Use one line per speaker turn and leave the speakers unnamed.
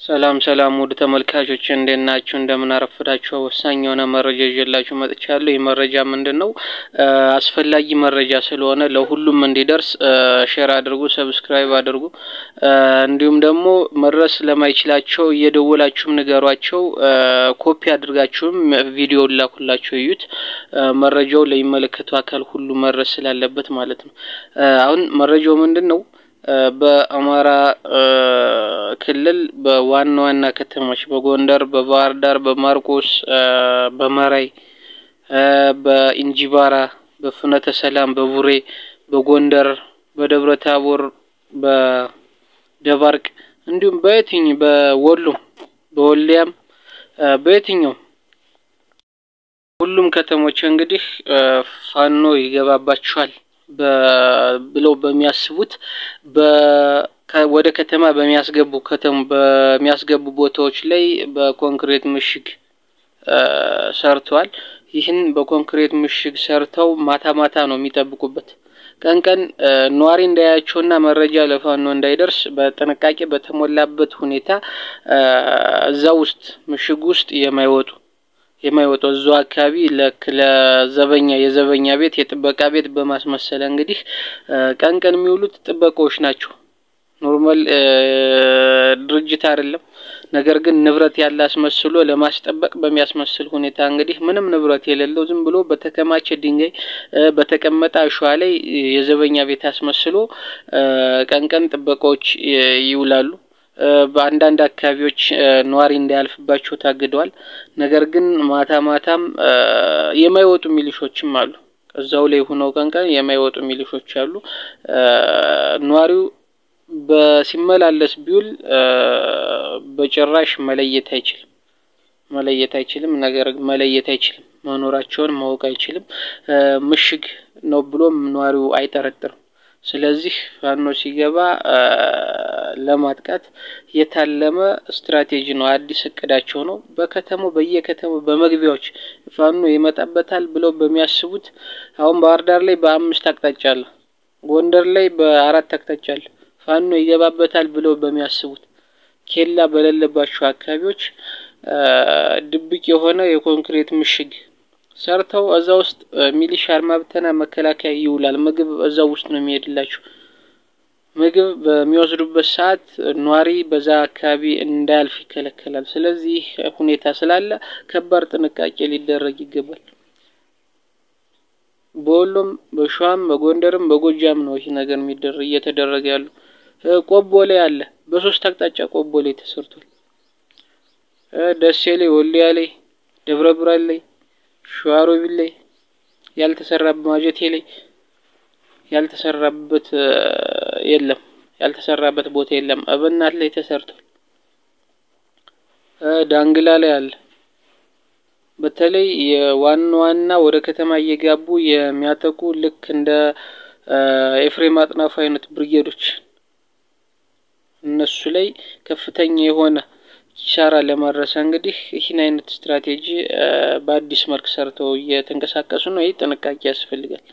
ሰላም ሰላም ወደ ተመልካቾች እንደናችሁ እንደምን አረፈዳችሁ ወሳኝ የሆነ መረጃ ይዤላችሁ መጥቻለሁ። ይህ መረጃ ምንድነው? አስፈላጊ መረጃ ስለሆነ ለሁሉም እንዲደርስ ሼር አድርጉ፣ ሰብስክራይብ አድርጉ። እንዲሁም ደግሞ መድረስ ለማይችላቸው እየደወላችሁም ንገሯቸው። ኮፒ አድርጋችሁም ቪዲዮ ላኩላችሁ እዩት። መረጃው ለሚመለከተው አካል ሁሉ መድረስ ስላለበት ማለት ነው። አሁን መረጃው ምንድነው? በአማራ ክልል በዋና ዋና ከተሞች በጎንደር፣ በባህር ዳር፣ በማርቆስ፣ በመራይ፣ በኢንጂባራ፣ በፍኖተ ሰላም፣ በቡሬ፣ በጎንደር፣ በደብረ ታቦር፣ በደባርቅ እንዲሁም በወሎ በወልዲያም በየትኛው ሁሉም ከተሞች እንግዲህ ፋኖ ይገባባቸዋል ብለው በሚያስቡት ወደ ከተማ በሚያስገቡ ቦታዎች ላይ በኮንክሪት ምሽግ ሰርተዋል። ይህን በኮንክሪት ምሽግ ሰርተው ማታ ነው የሚጠብቁበት። ቀን ኗሪ እንዳያቸውና መረጃ ለፋኖ እንዳይደርስ በጥንቃቄ በተሞላበት ሁኔታ እዛው ውስጥ ምሽግ ውስጥ የማይወጡ እዛው አካባቢ የዘበኛ ቤት የጥበቃ ቤት በማስመሰል እንግዲህ ቀን የሚውሉት ጥበቃዎች ናቸው። ኖርማል ድርጅት አይደለም። ነገር ግን ንብረት ያለ አስመስሎ ለማስጠበቅ በሚያስመስል ሁኔታ እንግዲህ ምንም ንብረት የሌለው ዝም ብሎ በተከማቸ ድንጋይ በተቀመጠ አሸዋ ላይ የዘበኛ ቤት አስመስሎ ቀን ጥበቃዎች ይውላሉ። በአንዳንድ አካባቢዎች ኗሪ እንዳያልፍባቸው ታግደዋል። ነገር ግን ማታም የማይወጡ ሚሊሾችም አሉ። ከዛው ላይ ሆነው ቀን የማይወጡ ሚሊሾች አሉ። ኗሪው በሲመላለስ ቢውል በጭራሽ መለየት አይችልም። ነገር መለየት አይችልም። መኖራቸውን ማወቅ አይችልም። ምሽግ ነው ብሎም ኗሪው አይጠረጥርም። ስለዚህ ፋኖ ሲገባ ለማጥቃት የታለመ ስትራቴጂ ነው፣ አዲስ እቅዳቸው ነው። በየከተማው በመግቢያዎች ፋኖ ይመጣበታል ብለው በሚያስቡት አሁን ባህር ዳር ላይ በ5 አቅጣጫ አለ፣ ጎንደር ላይ በ4 አቅጣጫ አለ። ፋኖ ይገባበታል ብለው በሚያስቡት ኬላ በሌለባቸው አካባቢዎች ድብቅ የሆነ የኮንክሪት ምሽግ ሰርተው እዛ ውስጥ ሚሊሻ አርማብተና መከላከያ ይውላል። ምግብ እዛ ውስጥ ነው የሚሄድላቸው። ምግብ በሚወስዱበት ሰዓት ኗሪ በዛ አካባቢ እንዳያልፍ ይከለከላል። ስለዚህ ሁኔታ ስላለ ከባድ ጥንቃቄ ሊደረግ ይገባል። በወሎም በሸዋም በጎንደርም በጎጃም ነው ይሄ ነገር እየተደረገ ያለው። ቆቦ ላይ አለ፣ በ3 አቅጣጫ ቆቦ ላይ ተሰርቷል። ደሴ ላይ፣ ወልዲያ ላይ፣ ደብረ ብርሃን ላይ፣ ሸዋሮቢት ላይ ያልተሰራበት፣ ማጀቴ ላይ ያልተሰራበት የለም፣ ያልተሰራበት ቦታ የለም። አብናት ላይ ተሰርቷል። ዳንግላ ላይ አለ። በተለይ የዋና ወደ ከተማ እየጋቡ የሚያጠቁ ልክ እንደ ኤፍሬም አጥናፉ አይነት ብርጌዶች እነሱ ላይ ከፍተኛ የሆነ ኪሳራ ለማድረስ እንግዲህ ይህን አይነት ስትራቴጂ በአዲስ መልክ ሰርተው እየተንቀሳቀሱ ነው። ይህ ጥንቃቄ ያስፈልጋል።